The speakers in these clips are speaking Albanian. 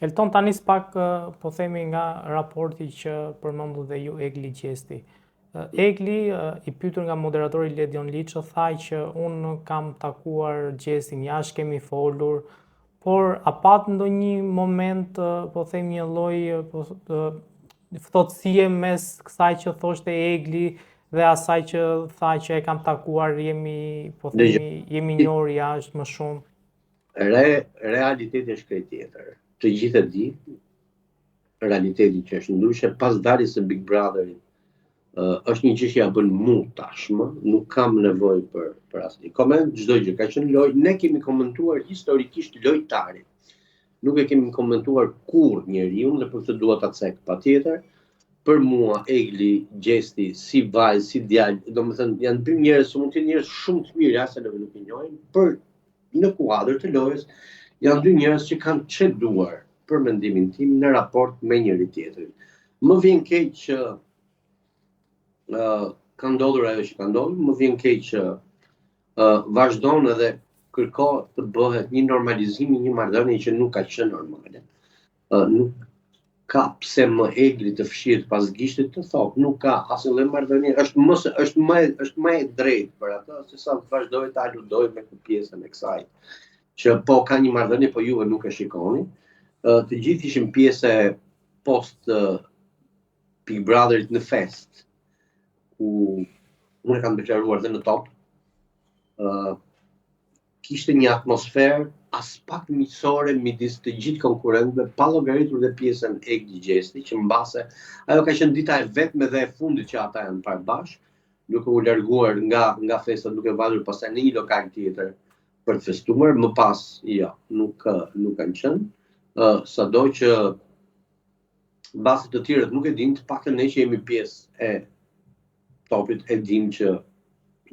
Elton, tani pak po themi nga raporti që përmendu dhe ju Egli Gjesti. Egli, i pyetur nga moderatori Ledion Liço, tha që unë kam takuar Gjestin jashtë, kemi folur, por a pat ndonjë moment, po themi një lloj ftohtësie mes kësaj që thoshte Egli dhe asaj që tha që e kam takuar, po themi, jemi njohur jashtë më shumë. Realiteti është krejt tjetër. Të gjithë e di, realiteti që është ndryshe pas daljes së Big Brotherit, është një gjë që ja bën mu tashmë, nuk kam nevojë për asnjë koment, çdo gjë ka qenë lojë, ne kemi komentuar historikisht lojtarin. Nuk e kemi komentuar kurrë njeriu dhe për këtë dua ta cek patjetër. Për mua Egli Gjesti si vajzë, si djalë, domethënë janë dy njerëz që mund të jenë njerëz shumë të mirë, asë nuk i njohim, por në kuadër të lojës janë dy njerëz që kanë çeduar për mendimin tim në raport me njëri tjetrin. Më vjen keq që ka ndodhur ajo që ka ndodhur, më vjen keq që vazhdon edhe kërkohet të bëhet një normalizim i një marrëdhënie që nuk ka qenë normale. Nuk ka pse më Egli të fshihet pas gishtit të thotë, nuk ka asnjë marrëdhënie, është më e drejtë për atë se sa të vazhdoj të aludoj me këtë pjesën e kësaj. Që po ka një marrëdhënie, po juve nuk e shikoni. Të gjithë ishin pjesë post Big Brotherit në fest, ku unë e kam deklaruar dhe në top. Kishte një atmosferë as pak miqësore midis të gjithë konkurrentëve, pa llogaritur dhe pjesën Egli Gjesti, që mbase ajo ka qenë dita e vetme dhe e fundit që ata janë parë bashkë, duke u larguar nga festa, duke vajtur pastaj në një lokal tjetër për të festuar, më pas jo, nuk kanë qenë. Sado që mbase të tjerët nuk e dinë, të paktën ne që jemi pjesë e topit e dimë që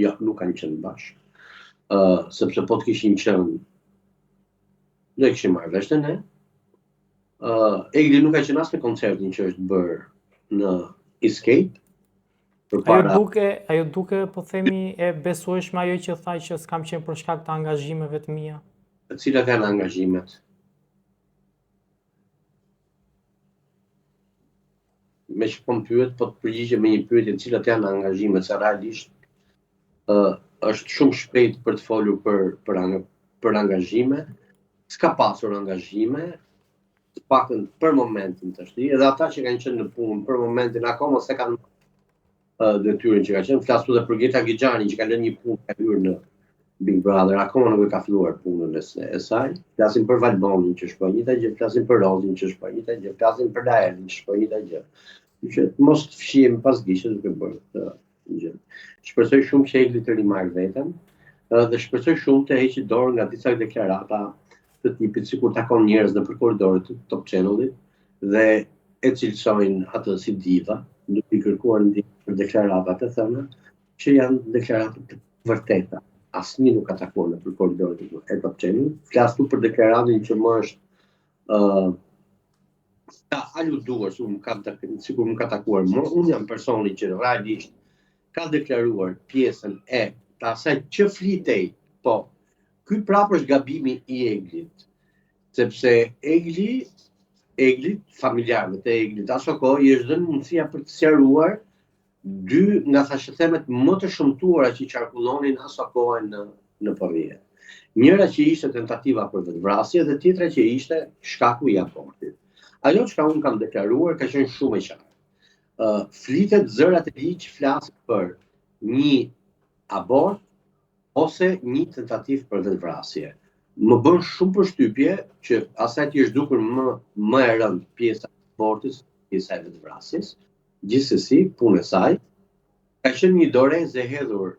jo, nuk kanë qenë bashkë. Sepse po të kishin qenë, do e kishim marrë vesh të ne. Egli nuk ka qenë as në koncertin që është bërë në Escape. Ajo duke, po themi, e besueshme ajo që thaj që s'kam qenë për shkak të angazhimeve të mia. Cilat janë angazhimet? Me që po më pyet, po të përgjigje me një pyetje, cilat janë angazhimet, se realisht është shumë shpejt për të folur për angazhime. S'ka pasur angazhime, të paktën për momentin tash. Edhe ata që kanë qenë në punë për momentin akoma se kanë detyrën që ka qenë. Flas edhe për Geta Gixhani që ka lënë një punë ka hyrë në Big Brother, akoma nuk e ka filluar punën e saj. Flasim për Valbonin që shkoi njëta gjë, flasim për Rozin që shkoi njëta gjë, flasim për Laelin që shkoi njëta gjë. Që mos të fshihem pas gishtit duke bërë këtë gjë. Shpresoj shumë që Egli të rimarrë veten dhe shpresoj shumë të heqë dorë nga disa deklarata të tipit sikur takon njerëz në korridorët të Top Channelit dhe e cilësojnë atë si diva, duke i kërkuar ndihmë për deklaratat e thëna që janë deklarata të vërteta. Asnjë nuk ka takuar në korridorët e Top Channelit. Flas këtu për deklaratën që më është ka aluduar, sikur më ka takuar më. Unë jam personi që realisht ka deklaruar pjesën e të asaj që flitej, po, ky prapë është gabimi i Eglit, sepse Egli, familjarëve të Eglit, aso kohë i është dhënë mundësia për të sqaruar dy nga thashëthemet më të shëmtuara që qarkullonin aso kohë në përrije. Njëra që ishte tentativa për vetvrasje dhe tjetra që ishte shkaku i abortit. Ajo që unë kam deklaruar ka qenë shumë e qartë. Flitet zërat e liq flasin për një abort ose një tentativë për vetvrasje. Më bën shumë përshtypje që asaj që është dukur më e rëndë pjesa e abortit, pjesa e vetvrasjes. Gjithsesi, punë e saj ka qenë një dorezë e hedhur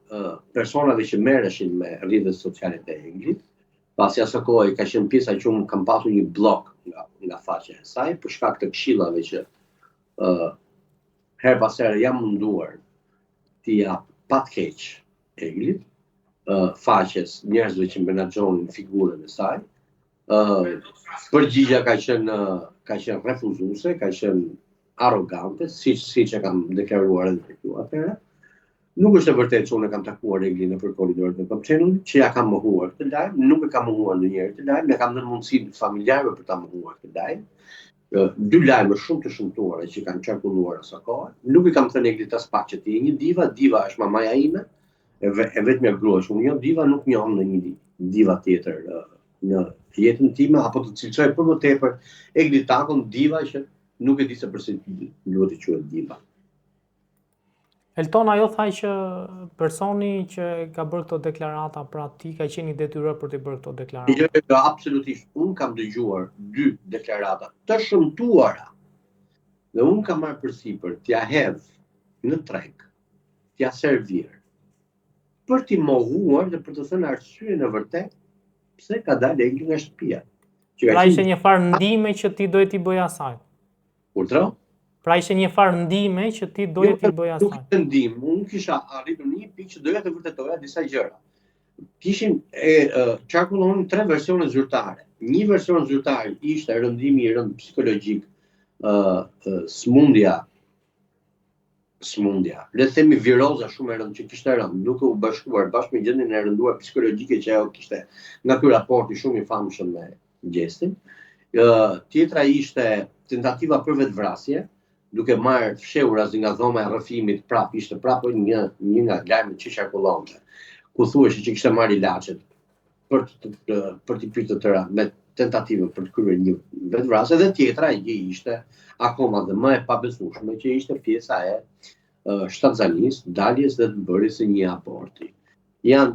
personave që merreshin me rrjetet sociale të Eglit. Pasi asaj kohë ka qenë pjesa që unë kam pasur një blok nga faqja e saj për shkak të këshillave që her pas here jam munduar t'i jap pa të keq Eglit, faqes njerëzve që menaxhonin figurën e saj. Përgjigja ka qenë refuzuese, ka qenë arrogante, siç e kam deklaruar edhe këtu atëherë. Nuk është e vërtetë që unë e kam takuar Eglin nëpër korridorët e Kopçenullit, që ja kam mohuar këtë lajm, nuk e kam mohuar ndonjëherë këtë lajm, ja kam dhënë mundësinë familjarëve për ta mohuar këtë lajm. Dy lajme shumë të shëmtuara që kanë qarkulluar asa kohë. Nuk i kam thënë Eglit as pak që ti je një diva, diva është mamaja ime, e vetmja grua që unë njoh, diva nuk njoh në një diva tjetër në jetën time, apo të cilësoj për më tepër Eglit takon diva që nuk e di se përse duhet të quhet diva. Elton, ajo thaj që personi që ka bërë këto deklarata, pra ti ka qenë i detyruar për të bërë këto deklarata. Jo, absolutisht. Unë kam dëgjuar 2 deklarata të shëmtuara. Dhe unë kam marrë përsipër t'ja hedh në treg, t'ja servir, për t'i mohuar dhe për të thënë arsyeën e vërtet pse ka dalë Egli nga shtëpia. Pra ishte një farë ndihme që ti doje t'i bëj asaj. Urdhro? Pra ishte një farë ndihme që ti doje t'i bëj asaj. Nuk ishte ndihmë, unë kisha arritur një pikë që doja të vërtetoja disa gjëra. Kishin qarkullonin 3 versione zyrtare. Një version zyrtar ishte rëndimi i rënd psikologjik, smundja, le të themi viroza shumë e rëndë që kishte rënd, duke u bashkuar bashkë me gjendjen e rënduar psikologjike që ajo kishte nga ky raporti shumë i famshëm me Gjestin. Tjetra ishte tentativa për vetvrasje, duke marrë fshehurazi nga dhoma e rrëfimit, prap ishte prapë një nga lajmet që qarkullonte, ku thuhej që kishte marrë ilaçet për t'i pyetur të tëra me tentativën për të kryer një vetvrasje, dhe tjetra që ishte akoma dhe më e pabesueshme, që ishte pjesa e shtatzanisë, daljes dhe të bërjes së një aborti. Janë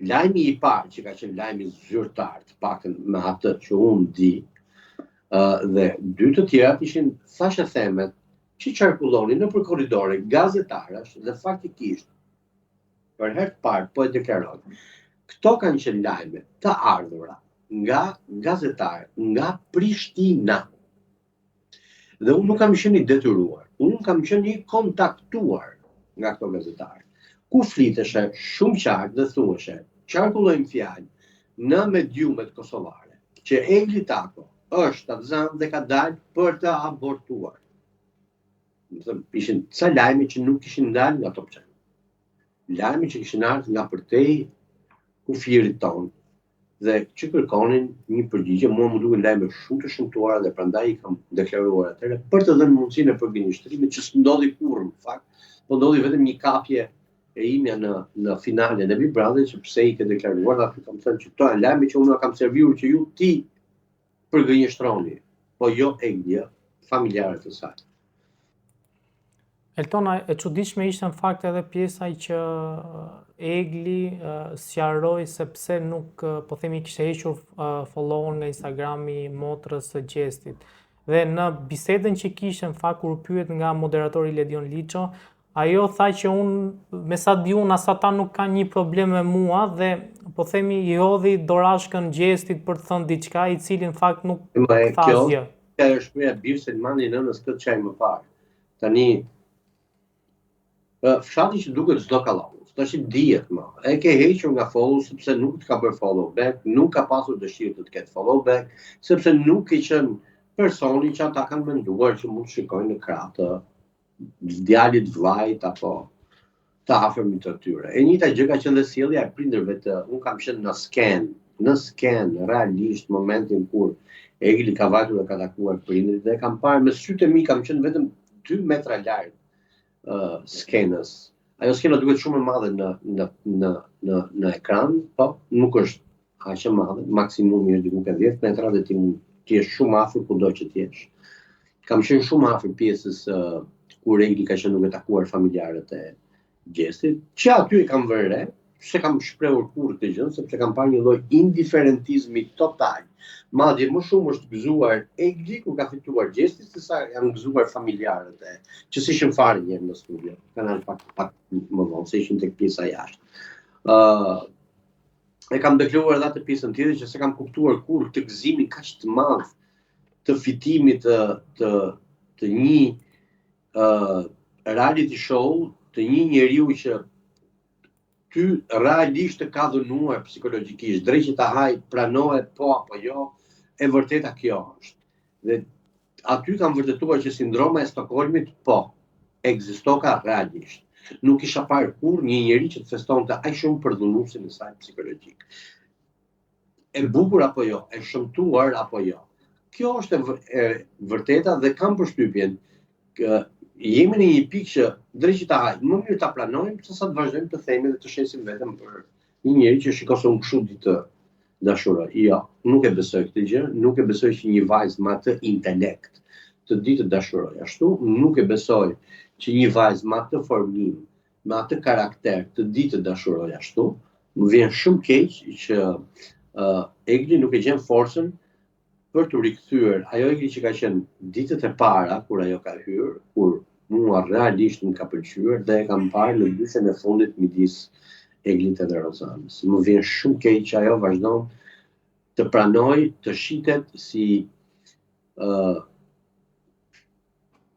lajmi i parë që ka qenë lajmi zyrtar, të paktën me atë që unë di, dhe 2 të tjerat ishin thashë themet që qarkullonin nëpër korridore gazetarash dhe faktikisht për herë të parë po e deklaroj. Këto kanë qenë lajme të ardhura nga gazetarë nga Prishtina. Dhe unë nuk kam qenë i detyruar, unë kam qenë i kontaktuar nga këto gazetarë, ku fliteshe shumë qartë dhe thuheshe, qarkullojnë fjalë në mediumet kosovare, që Egli Tako është aftëzanë dhe ka dalë për të abortuar. Ishin ca lajme që nuk kishin dalë nga Top Channel. Lajme që kishin ardhur nga përtej kufirit tonë dhe që kërkonin një përgjigje. Mua më duken lajme shumë të shëmtuara dhe prandaj i kam deklaruar atëherë për të dhënë mundësinë e përgjigjëstrimit që s'ndodhi kurrë në fakt, po ndodhi vetëm një kapje e imja në finalen e Big Brother, që pse i ke deklaruar, dhe aty kam thënë që to janë lajme që unë kam serviur që ju ti përgënjështroni, po jo Egli, familjarët e saj. Eltona, e çuditshme ishte në fakt edhe pjesa që Egli sqaroi se pse nuk, po themi, kishte hequr follow-on nga Instagrami motrës së Gjestit. Dhe në bisedën që kishte në fakt kur pyet nga moderatori Ledion Liço, ajo tha që unë, me sa di unë, as ata nuk kanë një problem me mua, dhe po themi i hodhi dorashkën Gjestit për të thënë diçka, i cili në fakt nuk tha asgjë. Kjo është shpreha Birë Selmani nënës këtë çaj më parë. Tani fshati që duket çdo kallallus, tash dihet më. E ke hequr nga follow sepse nuk të ka bërë follow back, nuk ka pasur dëshirë të ketë follow back, sepse nuk i qenë personi që ata kanë menduar që mund të shikojnë në krah të djalit, vllajt apo të afërmit të tyre. E njëjta gjë ka qenë dhe sjellja e prindërve të, unë kam qenë në sken realisht momentin kur Egli ka vajtur dhe ka takuar prindërit, dhe kam parë me sytë e mi, kam qenë vetëm 2 metra larg skenës. Ajo skena duket shumë e madhe në ekran, po nuk është aq e madhe, maksimumi është diku 10 metra dhe ti mund të jesh shumë afër kudo që të jesh. Kam qenë shumë afër pjesës kur Egli ka qenë duke takuar familjarët e Gjestit, që aty e kam vënë re, se kam shprehur kurrë këtë gjë, sepse kam parë një lloj indiferentizmi total. Madje më shumë është gëzuar Egli kur ka fituar Gjesti, se sa janë gëzuar familjarët e që s'ishin fare njerë në studio. Kanë pak më vonë, se ishin tek pjesa jashtë. E kam deklaruar edhe atë pjesën tjetër që se kam kuptuar kurrë të gëzimin kaq të madh të fitimit të një reality show, të një njeriu që ty realisht të ka dhënuar psikologjikisht, drejt që ta haj, pranohet po apo jo, e vërteta kjo është. Dhe aty kam vërtetuar që sindroma e Stockholmit po ekzistoka realisht. Nuk isha parë kur një njeri që të festonte aq shumë për dhunusin e saj psikologjik. E bukur apo jo, e shëmtuar apo jo. Kjo është e vërteta dhe kam përshtypjen jemi në një pikë që drejt ta haj, më mirë ta planojmë se sa të vazhdojmë të themi dhe të shesim vetëm për një njeri që shikon se unë kështu di të dashuroj. Jo, nuk e besoj këtë gjë, nuk e besoj që një vajzë me atë intelekt të di të dashuroj ashtu, nuk e besoj që një vajzë me atë formim, me atë karakter të di të dashuroj ashtu. Më vjen shumë keq që Egli nuk e gjen forcën për të rikthyer ajo Egli që ka qenë ditët e para kur ajo ka hyrë, kur mua realisht më ka pëlqyer dhe e kam parë në dyshën e fundit midis Eglit edhe Rozanës. Më vjen shumë keq që ajo vazhdon të pranoj, të shitet si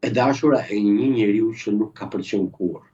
e dashura e një njeriu që nuk ka pëlqen kurrë.